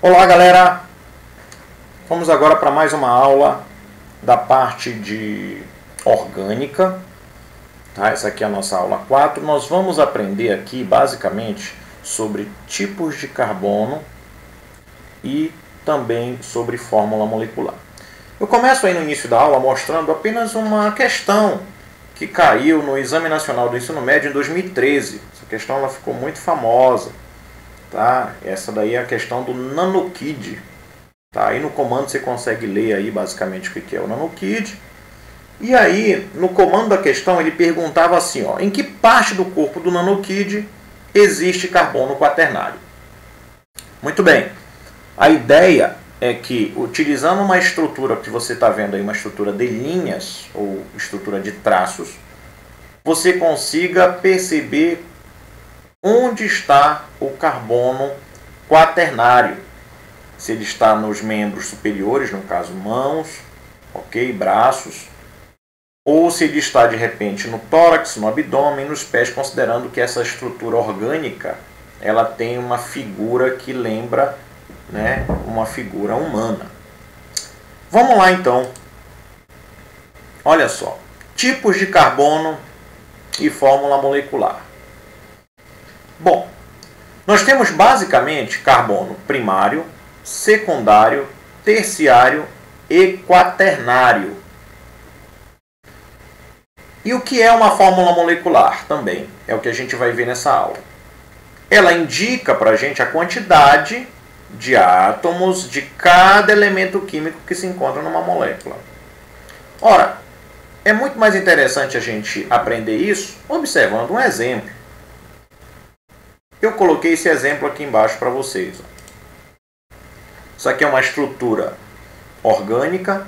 Olá, galera! Vamos agora para mais uma aula da parte de orgânica. Tá? Essa aqui é a nossa aula 4. Nós vamos aprender aqui, basicamente, sobre tipos de carbono e também sobre fórmula molecular. Eu começo aí no início da aula mostrando apenas uma questão que caiu no Exame Nacional do Ensino Médio em 2013. Essa questão ela ficou muito famosa. Tá? Essa daí é a questão do NanoKid. Tá? Aí no comando você consegue ler aí basicamente o que é o NanoKid. E aí, no comando da questão, ele perguntava assim, ó, em que parte do corpo do NanoKid existe carbono quaternário? Muito bem. A ideia é que, utilizando uma estrutura que você está vendo aí, uma estrutura de linhas, ou estrutura de traços, você consiga perceber onde está o carbono quaternário. Se ele está nos membros superiores, no caso mãos, ok, braços, ou se ele está de repente no tórax, no abdômen, nos pés, considerando que essa estrutura orgânica ela tem uma figura que lembra, né, uma figura humana. Vamos lá então. Olha só, tipos de carbono e fórmula molecular. Bom, nós temos basicamente carbono primário, secundário, terciário e quaternário. E o que é uma fórmula molecular também? É o que a gente vai ver nessa aula. Ela indica para a gente a quantidade de átomos de cada elemento químico que se encontra numa molécula. Ora, é muito mais interessante a gente aprender isso observando um exemplo. Eu coloquei esse exemplo aqui embaixo para vocês. Isso aqui é uma estrutura orgânica.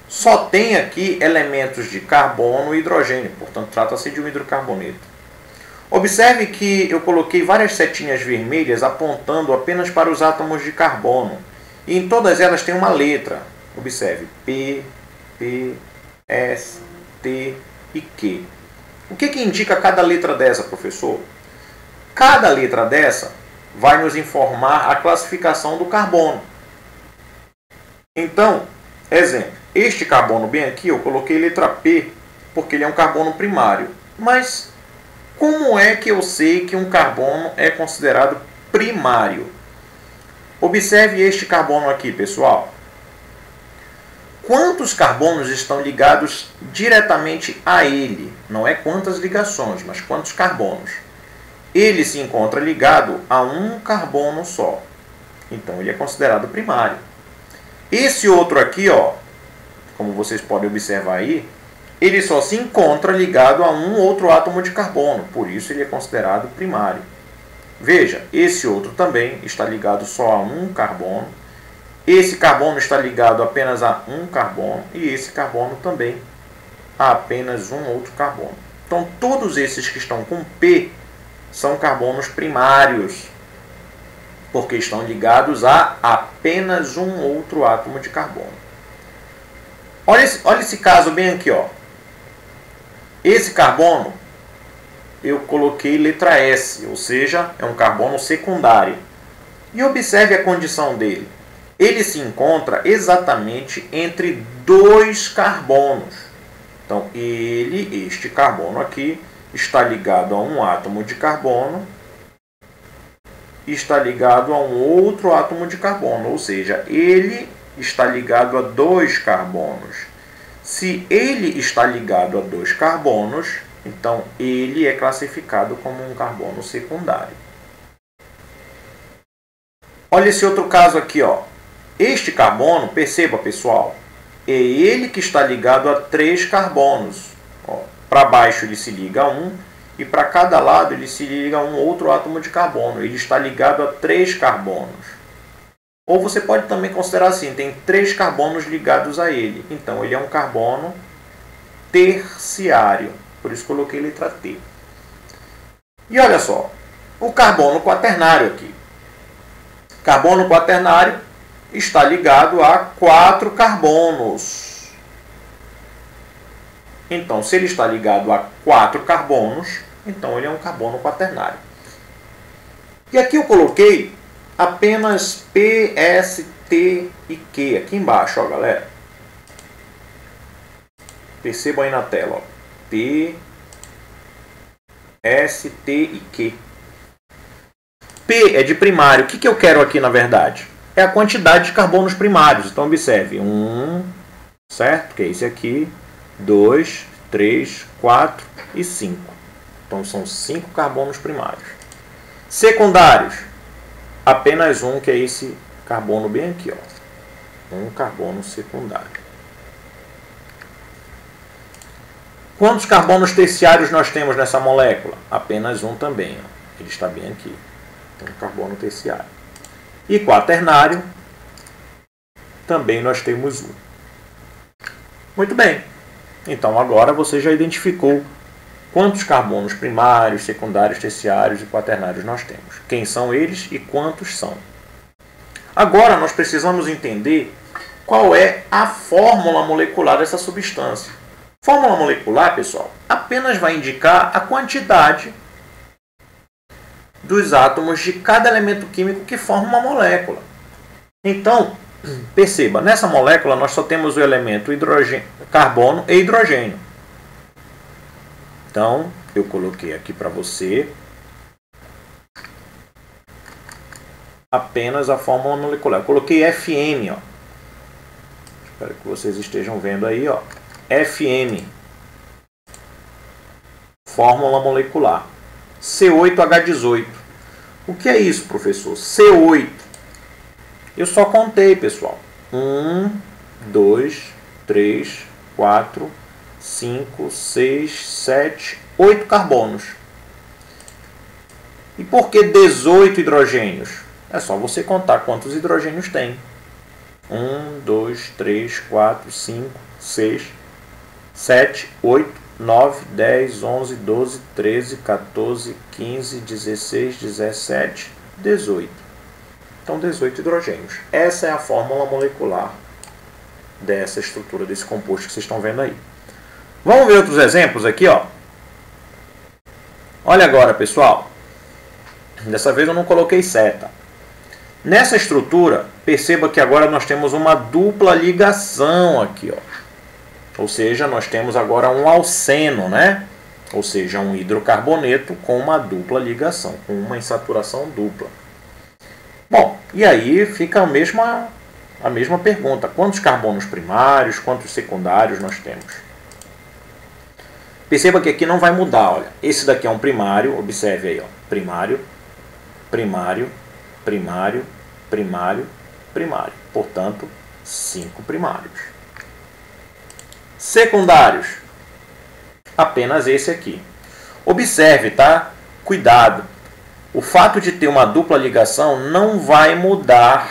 Só tem aqui elementos de carbono e hidrogênio. Portanto, trata-se de um hidrocarboneto. Observe que eu coloquei várias setinhas vermelhas apontando apenas para os átomos de carbono. E em todas elas tem uma letra. Observe. P, P, S, T e Q. O que indica cada letra dessa, professor? Cada letra dessa vai nos informar a classificação do carbono. Então, exemplo, este carbono bem aqui eu coloquei letra P, porque ele é um carbono primário. Mas como é que eu sei que um carbono é considerado primário? Observe este carbono aqui, pessoal. Quantos carbonos estão ligados diretamente a ele? Não é quantas ligações, mas quantos carbonos. Ele se encontra ligado a um carbono só. Então, ele é considerado primário. Esse outro aqui, ó, como vocês podem observar aí, ele só se encontra ligado a um outro átomo de carbono. Por isso, ele é considerado primário. Veja, esse outro também está ligado só a um carbono. Esse carbono está ligado apenas a um carbono. E esse carbono também a apenas um outro carbono. Então, todos esses que estão com P são carbonos primários, porque estão ligados a apenas um outro átomo de carbono. Olha esse caso bem aqui, ó. Esse carbono, eu coloquei letra S, ou seja, é um carbono secundário. E observe a condição dele. Ele se encontra exatamente entre dois carbonos. Então, este carbono aqui, está ligado a um átomo de carbono e está ligado a um outro átomo de carbono, ou seja, ele está ligado a dois carbonos. Se ele está ligado a dois carbonos, então ele é classificado como um carbono secundário. Olha esse outro caso aqui, ó. Este carbono, perceba pessoal, é ele que está ligado a três carbonos. Para baixo ele se liga a um e para cada lado ele se liga a um outro átomo de carbono. Ele está ligado a três carbonos. Ou você pode também considerar assim, tem três carbonos ligados a ele. Então ele é um carbono terciário. Por isso coloquei letra T. E olha só, o carbono quaternário aqui. Carbono quaternário está ligado a 4 carbonos. Então, se ele está ligado a 4 carbonos, então ele é um carbono quaternário. E aqui eu coloquei apenas P, S, T e Q. Aqui embaixo, ó, galera. Percebam aí na tela, ó. P, S, T e Q. P é de primário. O que eu quero aqui, na verdade? É a quantidade de carbonos primários. Então, observe. 1, certo? Que é esse aqui. 2, 3, 4 e 5. Então, são 5 carbonos primários. Secundários. Apenas um, que é esse carbono bem aqui, ó. Um carbono secundário. Quantos carbonos terciários nós temos nessa molécula? Apenas um também, ó. Ele está bem aqui. Um carbono terciário. E quaternário, também nós temos um. Muito bem. Então, agora você já identificou quantos carbonos primários, secundários, terciários e quaternários nós temos. Quem são eles e quantos são. Agora, nós precisamos entender qual é a fórmula molecular dessa substância. Fórmula molecular, pessoal, apenas vai indicar a quantidade dos átomos de cada elemento químico que forma uma molécula. Então, perceba, nessa molécula nós só temos o elemento hidrogênio, carbono e hidrogênio. Então, eu coloquei aqui para você apenas a fórmula molecular. Eu coloquei FM, ó. Espero que vocês estejam vendo aí, ó. FM. Fórmula molecular. C8H18. O que é isso, professor? C8. Eu só contei, pessoal. 1, 2, 3, 4, 5, 6, 7, 8 carbonos. E por que 18 hidrogênios? É só você contar quantos hidrogênios tem. 1, 2, 3, 4, 5, 6, 7, 8, 9, 10, 11, 12, 13, 14, 15, 16, 17, 18. Então, 18 hidrogênios. Essa é a fórmula molecular dessa estrutura, desse composto que vocês estão vendo aí. Vamos ver outros exemplos aqui, ó. Olha agora, pessoal. Dessa vez eu não coloquei seta. Nessa estrutura, perceba que agora nós temos uma dupla ligação aqui, ó. Ou seja, nós temos agora um alceno, né? Ou seja, um hidrocarboneto com uma dupla ligação, com uma insaturação dupla. Bom, e aí fica a mesma pergunta. Quantos carbonos primários, quantos secundários nós temos? Perceba que aqui não vai mudar, olha. Esse daqui é um primário, observe aí, ó. Primário, primário, primário, primário, primário. Portanto, 5 primários. Secundários. Apenas esse aqui. Observe, tá? Cuidado. O fato de ter uma dupla ligação não vai mudar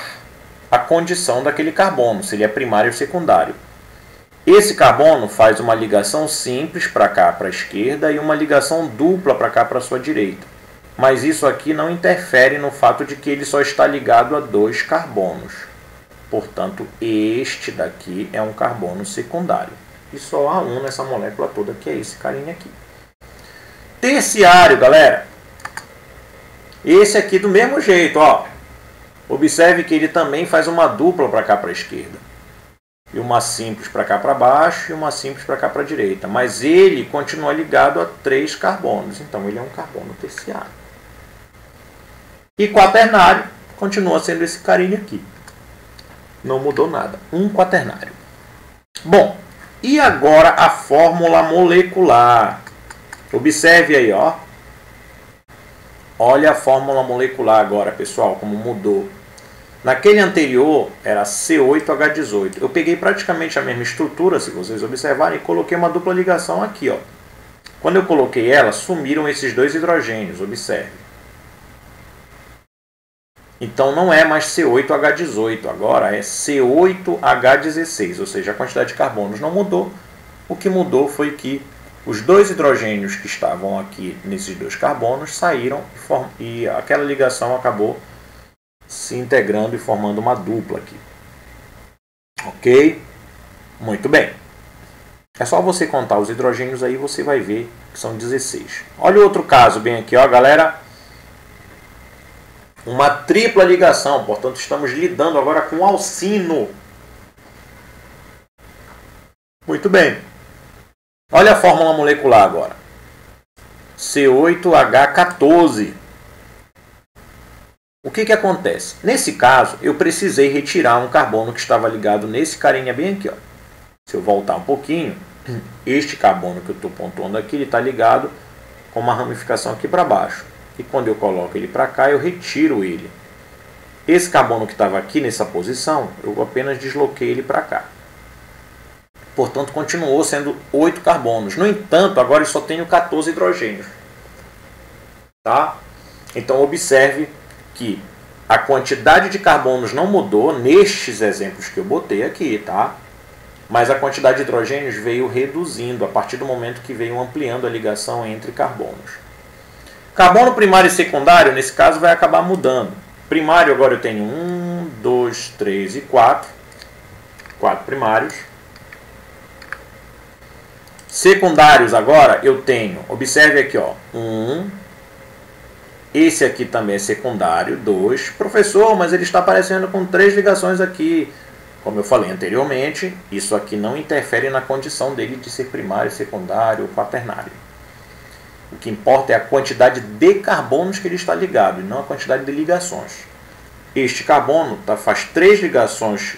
a condição daquele carbono, se ele é primário ou secundário. Esse carbono faz uma ligação simples para cá, para a esquerda, e uma ligação dupla para cá, para a sua direita. Mas isso aqui não interfere no fato de que ele só está ligado a 2 carbonos. Portanto, este daqui é um carbono secundário. E só há um nessa molécula toda, que é esse carinha aqui. Terciário, galera. Esse aqui do mesmo jeito, ó. Observe que ele também faz uma dupla para cá, para a esquerda. E uma simples para cá, para baixo, e uma simples para cá, para a direita. Mas ele continua ligado a 3 carbonos. Então, ele é um carbono terciário. E quaternário continua sendo esse carinha aqui. Não mudou nada. Um quaternário. Bom, e agora a fórmula molecular. Observe aí, ó. Olha a fórmula molecular agora, pessoal, como mudou. Naquele anterior era C8H18. Eu peguei praticamente a mesma estrutura, se vocês observarem, e coloquei uma dupla ligação aqui, ó. Quando eu coloquei ela, sumiram esses 2 hidrogênios, observe. Então não é mais C8H18, agora é C8H16, ou seja, a quantidade de carbonos não mudou. O que mudou foi que os 2 hidrogênios que estavam aqui nesses 2 carbonos saíram e aquela ligação acabou se integrando e formando uma dupla aqui. Ok? Muito bem. É só você contar os hidrogênios aí, você vai ver que são 16. Olha o outro caso bem aqui, ó, galera. uma tripla ligação, portanto estamos lidando agora com alcino. Muito bem. Olha a fórmula molecular agora. C8H14. O que acontece? Nesse caso, eu precisei retirar um carbono que estava ligado nesse carinha bem aqui. Ó. Se eu voltar um pouquinho, este carbono que eu estou pontuando aqui, ele está ligado com uma ramificação aqui para baixo. E quando eu coloco ele para cá, eu retiro ele. Esse carbono que estava aqui nessa posição, eu apenas desloquei ele para cá. Portanto, continuou sendo 8 carbonos. No entanto, agora eu só tenho 14 hidrogênios. Tá? Então, observe que a quantidade de carbonos não mudou nestes exemplos que eu botei aqui, tá? Mas a quantidade de hidrogênios veio reduzindo a partir do momento que veio ampliando a ligação entre carbonos. Carbono primário e secundário, nesse caso, vai acabar mudando. Primário, agora eu tenho 1, 2, 3 e 4. 4 primários. Secundários, agora, eu tenho, observe aqui, ó, 1. Esse aqui também é secundário, 2. Professor, mas ele está aparecendo com 3 ligações aqui. Como eu falei anteriormente, isso aqui não interfere na condição dele de ser primário, secundário ou quaternário. O que importa é a quantidade de carbonos que ele está ligado, e não a quantidade de ligações. Este carbono faz 3 ligações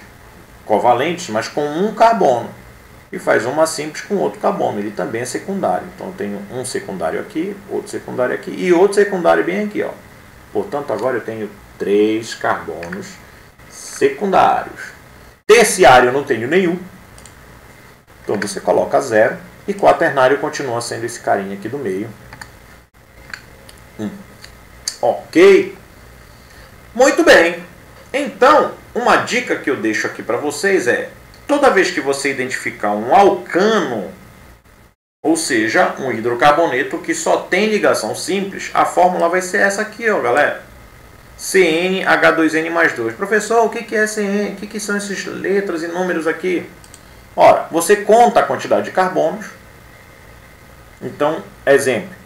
covalentes, mas com um carbono. E faz uma simples com outro carbono. Ele também é secundário. Então eu tenho um secundário aqui, outro secundário aqui e outro secundário bem aqui. Ó. Portanto, agora eu tenho 3 carbonos secundários. Terciário eu não tenho nenhum. Então você coloca 0. E quaternário continua sendo esse carinha aqui do meio. 1. Ok? Muito bem. Então, uma dica que eu deixo aqui para vocês é: toda vez que você identificar um alcano, ou seja, um hidrocarboneto que só tem ligação simples, a fórmula vai ser essa aqui, ó, galera. CnH2n mais 2. Professor, o que é CN? O que são essas letras e números aqui? Ora, você conta a quantidade de carbonos. Então, exemplo.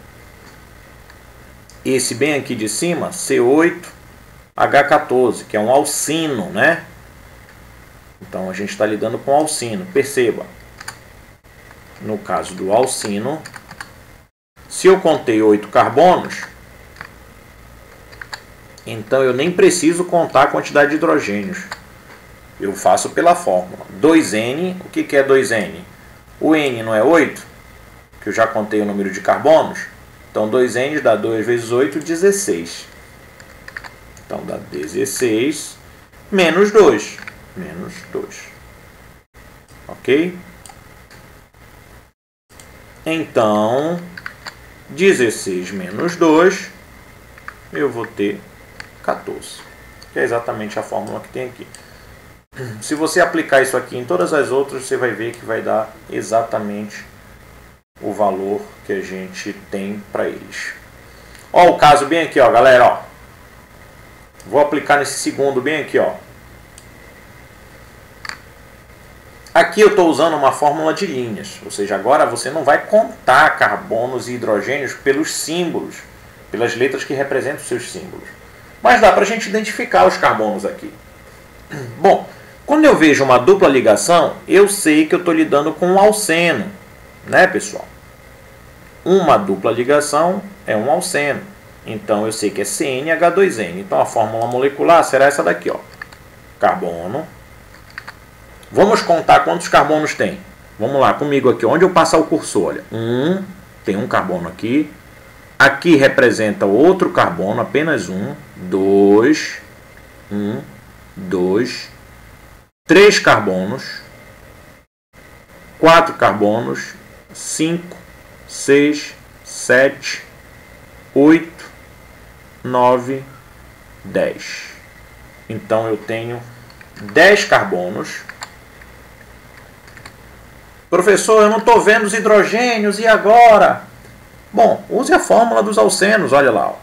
Esse bem aqui de cima, C8H14, que é um alcino, né? Então, a gente está lidando com alcino. Perceba, no caso do alcino, se eu contei 8 carbonos, então eu nem preciso contar a quantidade de hidrogênios. Eu faço pela fórmula. 2N, o que é 2N? O N não é 8, que eu já contei o número de carbonos. Então, 2N dá 2 vezes 8, 16. Então, dá 16 menos 2. Menos 2. Ok? Então, 16 menos 2, eu vou ter 14. Que é exatamente a fórmula que tem aqui. Se você aplicar isso aqui em todas as outras, você vai ver que vai dar exatamente o valor que a gente tem para eles. Ó, o caso bem aqui, ó, galera, ó. Vou aplicar nesse segundo bem aqui, ó. Aqui eu estou usando uma fórmula de linhas, ou seja, agora você não vai contar carbonos e hidrogênios pelos símbolos, pelas letras que representam os seus símbolos. Mas dá para a gente identificar os carbonos aqui. Bom, quando eu vejo uma dupla ligação, eu sei que eu estou lidando com um alceno, né, pessoal? Uma dupla ligação é um alceno. Então, eu sei que é CnH2n. Então, a fórmula molecular será essa daqui, ó. Carbono. Vamos contar quantos carbonos tem. Vamos lá, comigo aqui. Onde eu passar o cursor, olha. Tem um carbono aqui. Aqui representa outro carbono, apenas um. 2. 2. 3 carbonos. 4 carbonos. 5. 6, 7, 8, 9, 10. Então, eu tenho 10 carbonos. Professor, eu não estou vendo os hidrogênios, e agora? Bom, use a fórmula dos alcenos, olha lá. Ó.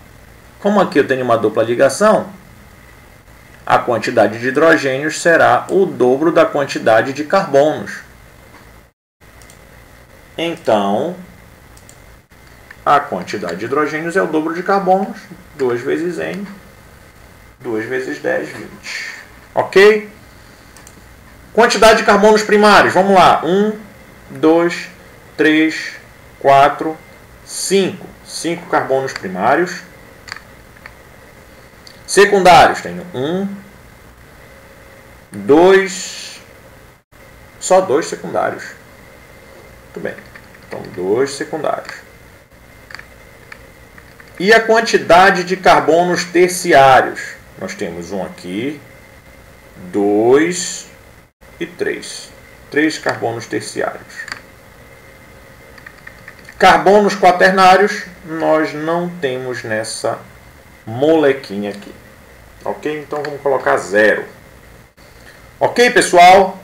Como aqui eu tenho uma dupla ligação, a quantidade de hidrogênios será o dobro da quantidade de carbonos. Então, a quantidade de hidrogênios é o dobro de carbonos, 2 vezes N. 2 vezes 10, 20. Ok? Quantidade de carbonos primários. Vamos lá. 1, 2, 3, 4, 5. 5 carbonos primários. Secundários. Tenho 1, 2... Só 2 secundários. Muito bem. Então, 2 secundários. E a quantidade de carbonos terciários? Nós temos um aqui, 2 e 3. 3 carbonos terciários. Carbonos quaternários, nós não temos nessa molequinha aqui. Ok? Então, vamos colocar 0. Ok, pessoal?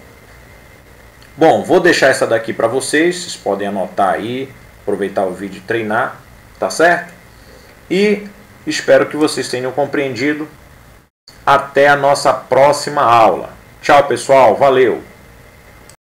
Bom, vou deixar essa daqui para vocês. Vocês podem anotar aí, aproveitar o vídeo e treinar. Tá certo? E espero que vocês tenham compreendido. Até a nossa próxima aula. Tchau, pessoal. Valeu!